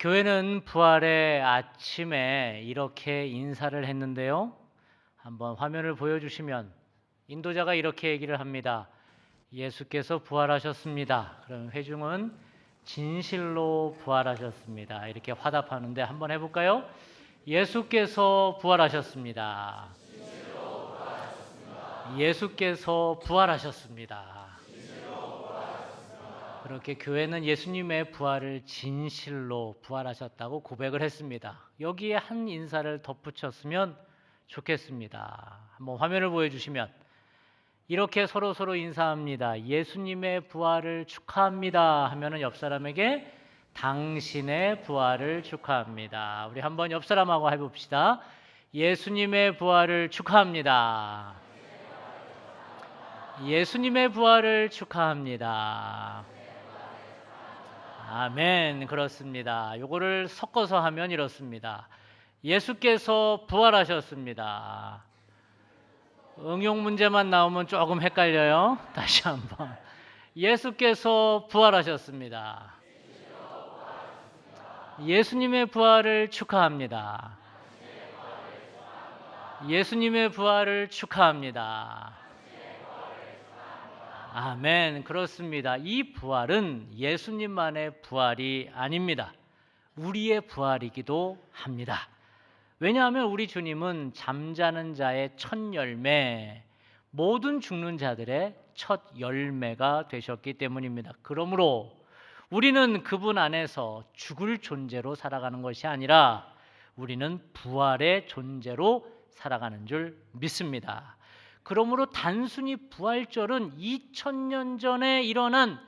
교회는 부활의 아침에 이렇게 인사를 했는데요. 한번 화면을 보여주시면 인도자가 이렇게 얘기를 합니다. 예수께서 부활하셨습니다. 그럼 회중은 진실로 부활하셨습니다. 이렇게 화답하는데 한번 해볼까요? 예수께서 부활하셨습니다. 예수께서 부활하셨습니다. 그렇게 교회는 예수님의 부활을 진실로 부활하셨다고 고백을 했습니다. 여기에 한 인사를 덧붙였으면 좋겠습니다. 한번 화면을 보여주시면 이렇게 서로 인사합니다. 예수님의 부활을 축하합니다 하면은 옆 사람에게 당신의 부활을 축하합니다. 우리 한번 옆 사람하고 해봅시다. 예수님의 부활을 축하합니다. 예수님의 부활을 축하합니다. 아멘. 그렇습니다. 요거를 섞어서 하면 이렇습니다. 예수께서 부활하셨습니다. 응용 문제만 나오면 조금 헷갈려요. 다시 한번. 예수께서 부활하셨습니다. 예수님의 부활을 축하합니다. 예수님의 부활을 축하합니다. 아멘. 그렇습니다. 이 부활은 예수님만의 부활이 아닙니다. 우리의 부활이기도 합니다. 왜냐하면 우리 주님은 잠자는 자의 첫 열매, 모든 죽는 자들의 첫 열매가 되셨기 때문입니다. 그러므로 우리는 그분 안에서 죽을 존재로 살아가는 것이 아니라 우리는 부활의 존재로 살아가는 줄 믿습니다. 그러므로 단순히 부활절은 2000년 전에 일어난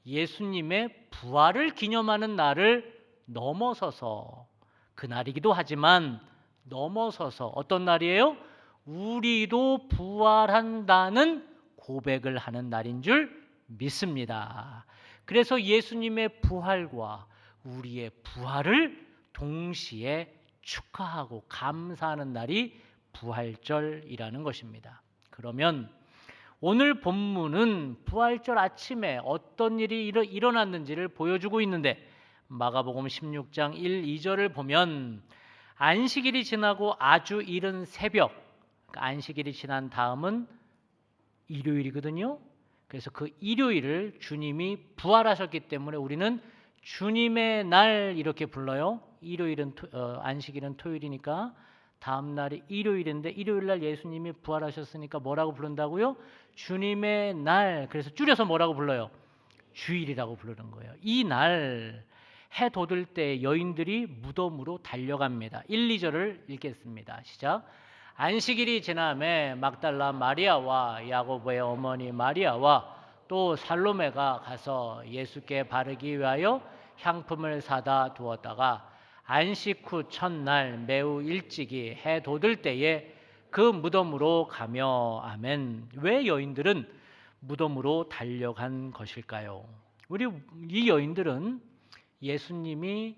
예수님의 부활을 기념하는 날을 넘어서서 그날이기도 하지만 넘어서서 어떤 날이에요? 우리도 부활한다는 고백을 하는 날인 줄 믿습니다. 그래서 예수님의 부활과 우리의 부활을 동시에 축하하고 감사하는 날이 부활절이라는 것입니다. 그러면 오늘 본문은 부활절 아침에 어떤 일이 일어났는지를 보여주고 있는데 마가복음 16장 1, 2절을 보면 안식일이 지나고 아주 이른 새벽, 안식일이 지난 다음은 일요일이거든요. 그래서 그 일요일을 주님이 부활하셨기 때문에 우리는 주님의 날 이렇게 불러요. 일요일은 안식일은 토요일이니까 다음 날이 일요일인데 일요일 날 예수님이 부활하셨으니까 뭐라고 부른다고요? 주님의 날. 그래서 줄여서 뭐라고 불러요? 주일이라고 부르는 거예요. 이 날 해 돋을 때 여인들이 무덤으로 달려갑니다. 1, 2절을 읽겠습니다. 시작. 안식일이 지남에 막달라 마리아와 야고보의 어머니 마리아와 또 살로메가 가서 예수께 바르기 위하여 향품을 사다 두었다가 안식 후 첫날 매우 일찍이 해 돋을 때에 그 무덤으로 가며 아멘. 왜 여인들은 무덤으로 달려간 것일까요? 우리 이 여인들은 예수님이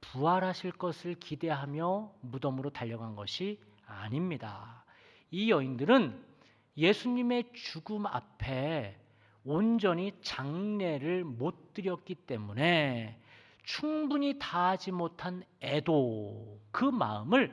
부활하실 것을 기대하며 무덤으로 달려간 것이 아닙니다. 이 여인들은 예수님의 죽음 앞에 온전히 장례를 못 드렸기 때문에 충분히 다하지 못한 애도 그 마음을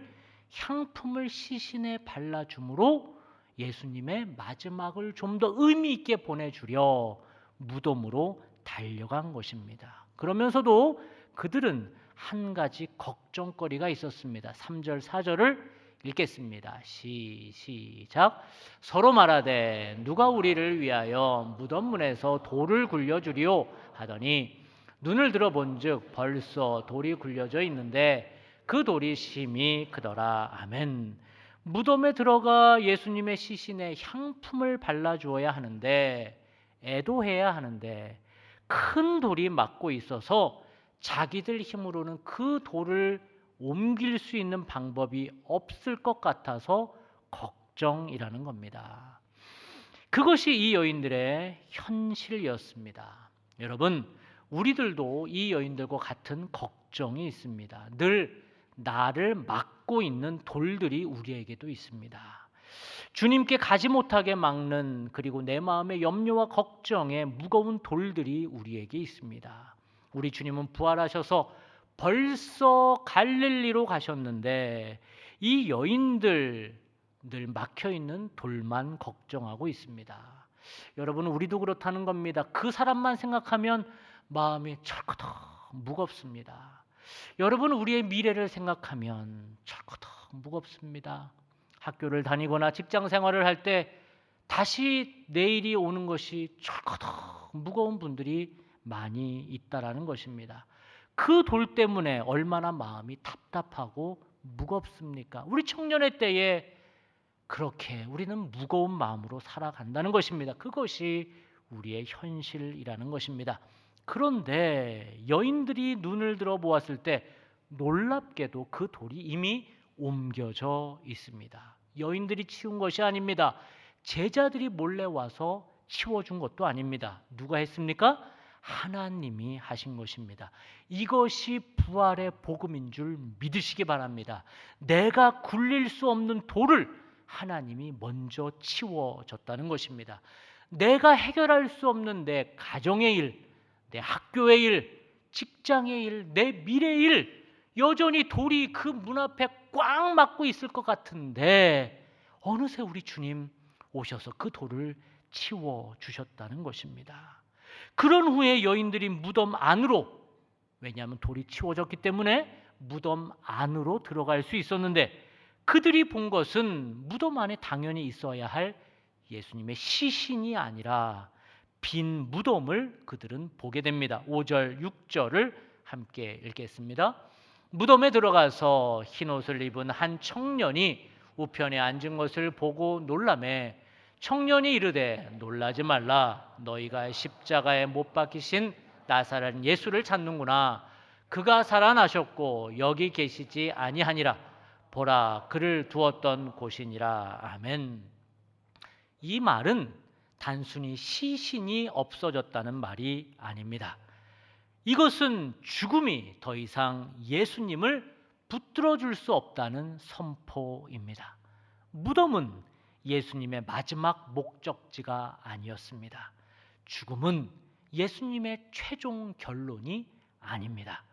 향품을 시신에 발라줌으로 예수님의 마지막을 좀 더 의미 있게 보내주려 무덤으로 달려간 것입니다. 그러면서도 그들은 한 가지 걱정거리가 있었습니다. 3절 4절을 읽겠습니다. 시작. 서로 말하되 누가 우리를 위하여 무덤 문에서 돌을 굴려주리오 하더니 눈을 들어본즉 벌써 돌이 굴려져 있는데 그 돌이 심히 크더라. 아멘. 무덤에 들어가 예수님의 시신에 향품을 발라주어야 하는데 애도해야 하는데 큰 돌이 막고 있어서 자기들 힘으로는 그 돌을 옮길 수 있는 방법이 없을 것 같아서 걱정이라는 겁니다. 그것이 이 여인들의 현실이었습니다. 여러분, 우리들도 이 여인들과 같은 걱정이 있습니다. 늘 나를 막고 있는 돌들이 우리에게도 있습니다. 주님께 가지 못하게 막는, 그리고 내 마음의 염려와 걱정에 무거운 돌들이 우리에게 있습니다. 우리 주님은 부활하셔서 벌써 갈릴리로 가셨는데 이 여인들 늘 막혀 있는 돌만 걱정하고 있습니다. 여러분, 우리도 그렇다는 겁니다. 그 사람만 생각하면 마음이 철커덕 무겁습니다. 여러분, 우리의 미래를 생각하면 철커덕 무겁습니다. 학교를 다니거나 직장 생활을 할 때 다시 내일이 오는 것이 철커덕 무거운 분들이 많이 있다라는 것입니다. 그 돌 때문에 얼마나 마음이 답답하고 무겁습니까? 우리 청년의 때에 그렇게 우리는 무거운 마음으로 살아간다는 것입니다. 그것이 우리의 현실이라는 것입니다. 그런데 여인들이 눈을 들어 보았을 때 놀랍게도 그 돌이 이미 옮겨져 있습니다. 여인들이 치운 것이 아닙니다. 제자들이 몰래 와서 치워준 것도 아닙니다. 누가 했습니까? 하나님이 하신 것입니다. 이것이 부활의 복음인 줄 믿으시기 바랍니다. 내가 굴릴 수 없는 돌을 하나님이 먼저 치워줬다는 것입니다. 내가 해결할 수 없는 내 가정의 일, 내 학교의 일, 직장의 일, 내 미래의 일, 여전히 돌이 그 문 앞에 꽉 막고 있을 것 같은데 어느새 우리 주님 오셔서 그 돌을 치워주셨다는 것입니다. 그런 후에 여인들이 무덤 안으로, 왜냐하면 돌이 치워졌기 때문에 무덤 안으로 들어갈 수 있었는데 그들이 본 것은 무덤 안에 당연히 있어야 할 예수님의 시신이 아니라 빈 무덤을 그들은 보게 됩니다. 5절, 6절을 함께 읽겠습니다. 무덤에 들어가서 흰옷을 입은 한 청년이 우편에 앉은 것을 보고 놀라매 청년이 이르되 놀라지 말라. 너희가 십자가에 못 박히신 나사렛 예수를 찾는구나. 그가 살아나셨고 여기 계시지 아니하니라. 보라, 그를 두었던 곳이니라. 아멘. 이 말은 단순히 시신이 없어졌다는 말이 아닙니다. 이것은 죽음이 더 이상 예수님을 붙들어 줄 수 없다는 선포입니다. 무덤은 예수님의 마지막 목적지가 아니었습니다. 죽음은 예수님의 최종 결론이 아닙니다.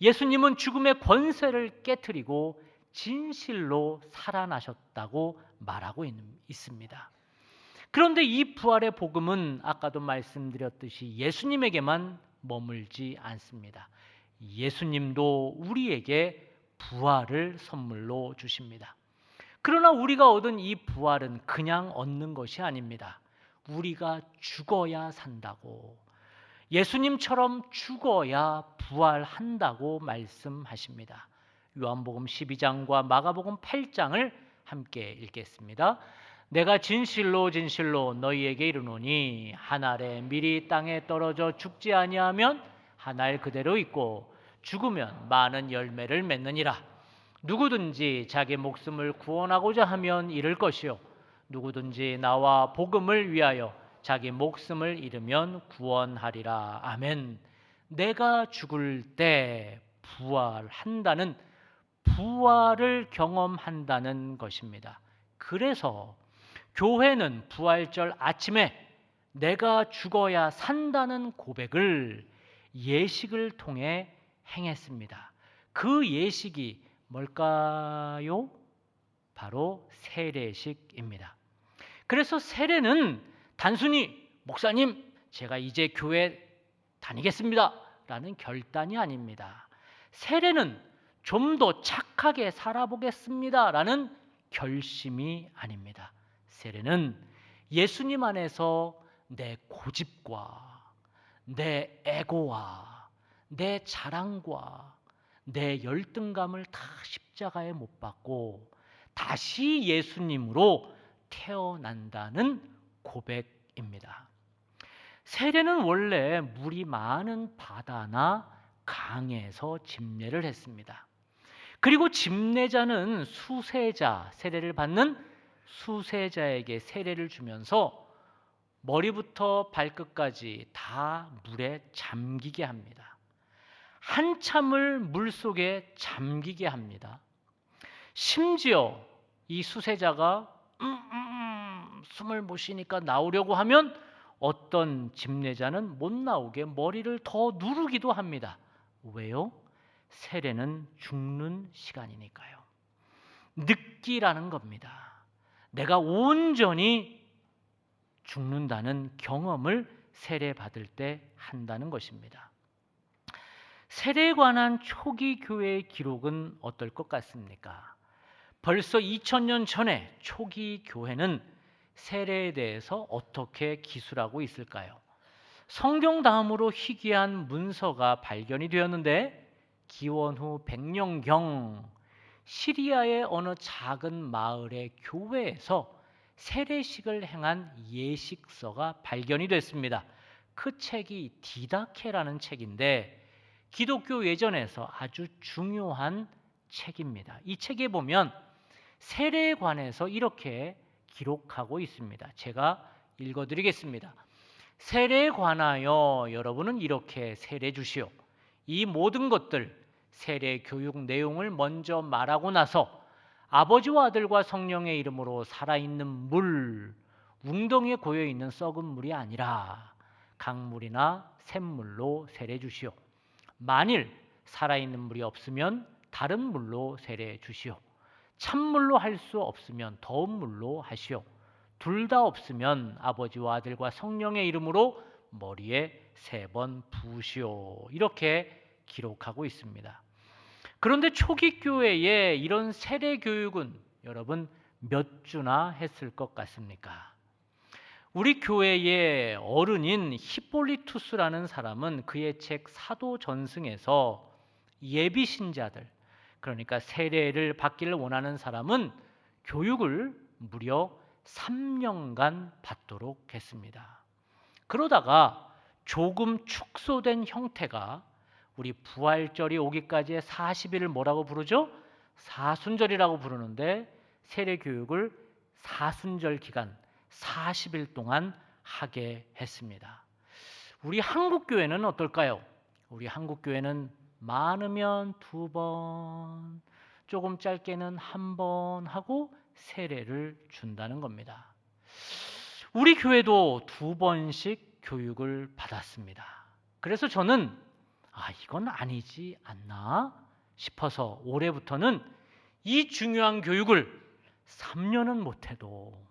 예수님은 죽음의 권세를 깨트리고 진실로 살아나셨다고 말하고 있습니다. 그런데 이 부활의 복음은 아까도 말씀드렸듯이 예수님에게만 머물지 않습니다. 예수님도 우리에게 부활을 선물로 주십니다. 그러나 우리가 얻은 이 부활은 그냥 얻는 것이 아닙니다. 우리가 죽어야 산다고, 예수님처럼 죽어야 부활한다고 말씀하십니다. 요한복음 12장과 마가복음 8장을 함께 읽겠습니다. 내가 진실로 진실로 너희에게 이르노니 한 알에 밀이 땅에 떨어져 죽지 아니하면 한 알 그대로 있고 죽으면 많은 열매를 맺느니라. 누구든지 자기 목숨을 구원하고자 하면 잃을 것이요 누구든지 나와 복음을 위하여 자기 목숨을 잃으면 구원하리라. 아멘. 내가 죽을 때 부활한다는, 부활을 경험한다는 것입니다. 그래서 교회는 부활절 아침에 내가 죽어야 산다는 고백을 예식을 통해 행했습니다. 그 예식이 뭘까요? 바로 세례식입니다. 그래서 세례는 단순히 목사님, 제가 이제 교회 다니겠습니다 라는 결단이 아닙니다. 세례는 좀 더 착하게 살아보겠습니다 라는 결심이 아닙니다. 세례는 예수님 안에서 내 고집과 내 에고와 내 자랑과 내 열등감을 다 십자가에 못 박고 다시 예수님으로 태어난다는 고백입니다. 세례는 원래 물이 많은 바다나 강에서 집례를 했습니다. 그리고 집례자는 수세자, 세례를 받는 수세자에게 세례를 주면서 머리부터 발끝까지 다 물에 잠기게 합니다. 한참을 물속에 잠기게 합니다. 심지어 이 수세자가 숨을 못 쉬니까 나오려고 하면 어떤 집례자는 못 나오게 머리를 더 누르기도 합니다. 왜요? 세례는 죽는 시간이니까요. 늙기라는 겁니다. 내가 온전히 죽는다는 경험을 세례 받을 때 한다는 것입니다. 세례에 관한 초기 교회의 기록은 어떨 것 같습니까? 벌써 2000년 전에 초기 교회는 세례에 대해서 어떻게 기술하고 있을까요? 성경 다음으로 희귀한 문서가 발견이 되었는데 기원 후 100년경 시리아의 어느 작은 마을의 교회에서 세례식을 행한 예식서가 발견이 됐습니다. 그 책이 디다케라는 책인데 기독교 예전에서 아주 중요한 책입니다. 이 책에 보면 세례에 관해서 이렇게 기록하고 있습니다. 제가 읽어드리겠습니다. 세례에 관하여 여러분은 이렇게 세례 주시오. 이 모든 것들 세례 교육 내용을 먼저 말하고 나서 아버지와 아들과 성령의 이름으로 살아있는 물, 웅덩이에 고여있는 썩은 물이 아니라 강물이나 샘물로 세례 주시오. 만일 살아있는 물이 없으면 다른 물로 세례 주시오. 찬물로 할 수 없으면 더운 물로 하시오. 둘 다 없으면 아버지와 아들과 성령의 이름으로 머리에 3번 부으시오. 이렇게 기록하고 있습니다. 그런데 초기 교회에 이런 세례 교육은 여러분 몇 주나 했을 것 같습니까? 우리 교회의 어른인 히폴리투스라는 사람은 그의 책 사도전승에서 예비 신자들, 그러니까 세례를 받기를 원하는 사람은 교육을 무려 3년간 받도록 했습니다. 그러다가 조금 축소된 형태가 우리 부활절이 오기까지의 40일을 뭐라고 부르죠? 사순절이라고 부르는데 세례 교육을 사순절 기간 40일 동안 하게 했습니다. 우리 한국 교회는 어떨까요? 우리 한국 교회는 많으면 2번, 조금 짧게는 1번 하고 세례를 준다는 겁니다. 우리 교회도 2번씩 교육을 받았습니다. 그래서 저는 이건 아니지 않나 싶어서 올해부터는 이 중요한 교육을 3년은 못해도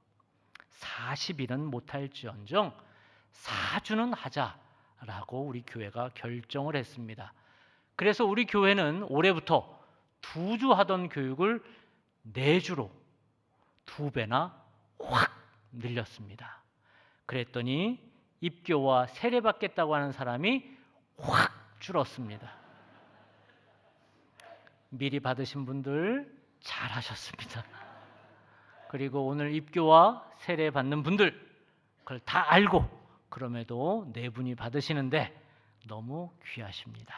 40일은 못할지언정 4주는 하자라고 우리 교회가 결정을 했습니다. 그래서 우리 교회는 올해부터 2주 하던 교육을 4주로 2배나 확 늘렸습니다. 그랬더니 입교와 세례 받겠다고 하는 사람이 확 줄었습니다. 미리 받으신 분들 잘하셨습니다. 그리고 오늘 입교와 세례 받는 분들 그걸 다 알고 그럼에도 4분이 받으시는데 너무 귀하십니다.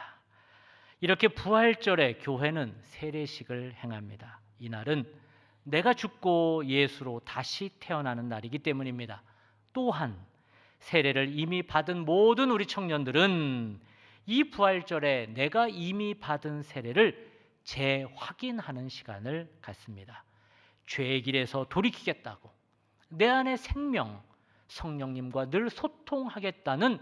이렇게 부활절에 교회는 세례식을 행합니다. 이날은 내가 죽고 예수로 다시 태어나는 날이기 때문입니다. 또한 세례를 이미 받은 모든 우리 청년들은 이 부활절에 내가 이미 받은 세례를 재확인하는 시간을 갖습니다. 죄의 길에서 돌이키겠다고 내 안의 생명, 성령님과 늘 소통하겠다는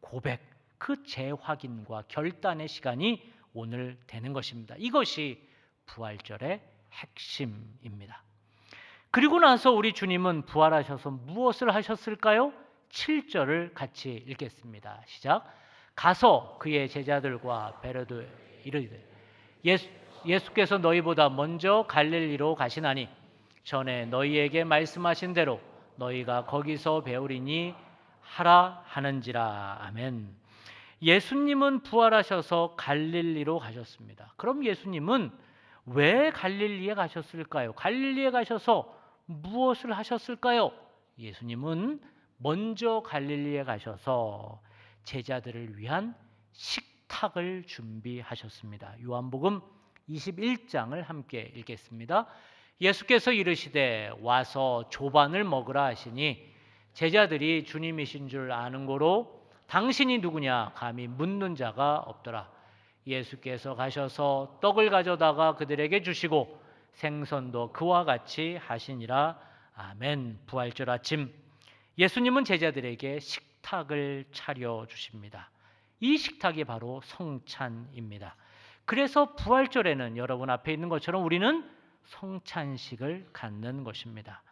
고백, 그 재확인과 결단의 시간이 오늘 되는 것입니다. 이것이 부활절의 핵심입니다. 그리고 나서 우리 주님은 부활하셔서 무엇을 하셨을까요? 7절을 같이 읽겠습니다. 시작. 가서 그의 제자들과 베르도에 이르되 예수께서 너희보다 먼저 갈릴리로 가시나니 전에 너희에게 말씀하신 대로 너희가 거기서 배우리니 하라 하는지라. 아멘. 예수님은 부활하셔서 갈릴리로 가셨습니다. 그럼 예수님은 왜 갈릴리에 가셨을까요? 갈릴리에 가셔서 무엇을 하셨을까요? 예수님은 먼저 갈릴리에 가셔서 제자들을 위한 식탁을 준비하셨습니다. 요한복음 21장을 함께 읽겠습니다. 예수께서 이르시되 와서 조반을 먹으라 하시니 제자들이 주님이신 줄 아는 고로 당신이 누구냐 감히 묻는 자가 없더라. 예수께서 가셔서 떡을 가져다가 그들에게 주시고 생선도 그와 같이 하시니라. 아멘. 부활절 아침 예수님은 제자들에게 식탁을 차려 주십니다. 이 식탁이 바로 성찬입니다. 그래서 부활절에는 여러분 앞에 있는 것처럼 우리는 성찬식을 갖는 것입니다.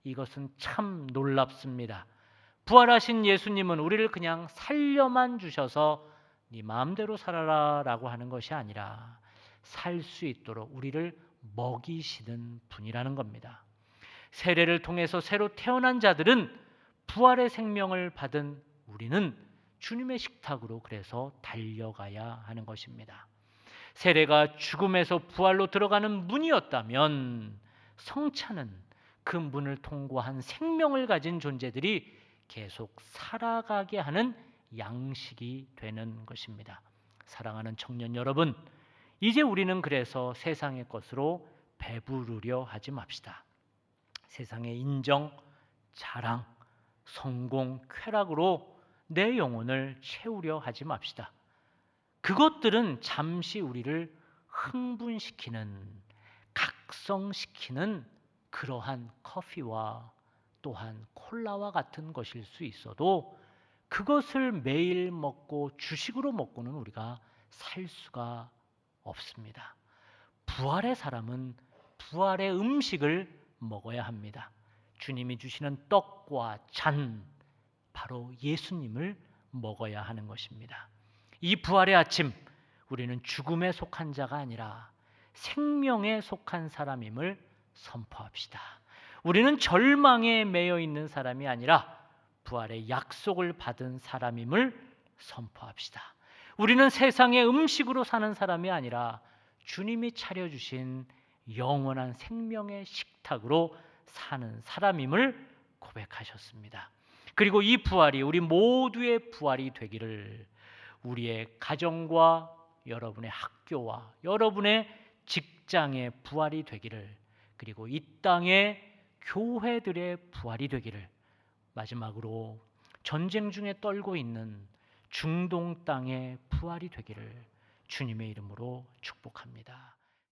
이것은 참 놀랍습니다. 부활하신 예수님은 우리를 그냥 살려만 주셔서 네 마음대로 살아라 라고 하는 것이 아니라 살 수 있도록 우리를 먹이시는 분이라는 겁니다. 세례를 통해서 새로 태어난 자들은 부활의 생명을 받은 우리는 주님의 식탁으로 그래서 달려가야 하는 것입니다. 세례가 죽음에서 부활로 들어가는 문이었다면 성찬은 그 문을 통과한 생명을 가진 존재들이 계속 살아가게 하는 양식이 되는 것입니다. 사랑하는 청년 여러분, 이제 우리는 그래서 세상의 것으로 배부르려 하지 맙시다. 세상의 인정, 자랑, 성공, 쾌락으로 내 영혼을 채우려 하지 맙시다. 그것들은 잠시 우리를 흥분시키는, 각성시키는 그러한 커피와 또한 콜라와 같은 것일 수 있어도 그것을 매일 먹고 주식으로 먹고는 우리가 살 수가 없습니다. 부활의 사람은 부활의 음식을 먹어야 합니다. 주님이 주시는 떡과 잔, 바로 예수님을 먹어야 하는 것입니다. 이 부활의 아침, 우리는 죽음에 속한 자가 아니라 생명에 속한 사람임을 선포합시다. 우리는 절망에 매여 있는 사람이 아니라 부활의 약속을 받은 사람임을 선포합시다. 우리는 세상의 음식으로 사는 사람이 아니라 주님이 차려주신 영원한 생명의 식탁으로 사는 사람임을 고백하셨습니다. 그리고 이 부활이 우리 모두의 부활이 되기를 우리의 가정과 여러분의 학교와 여러분의 직장의 부활이 되기를, 그리고 이 땅의 교회들의 부활이 되기를, 마지막으로 전쟁 중에 떨고 있는 중동 땅의 부활이 되기를 주님의 이름으로 축복합니다.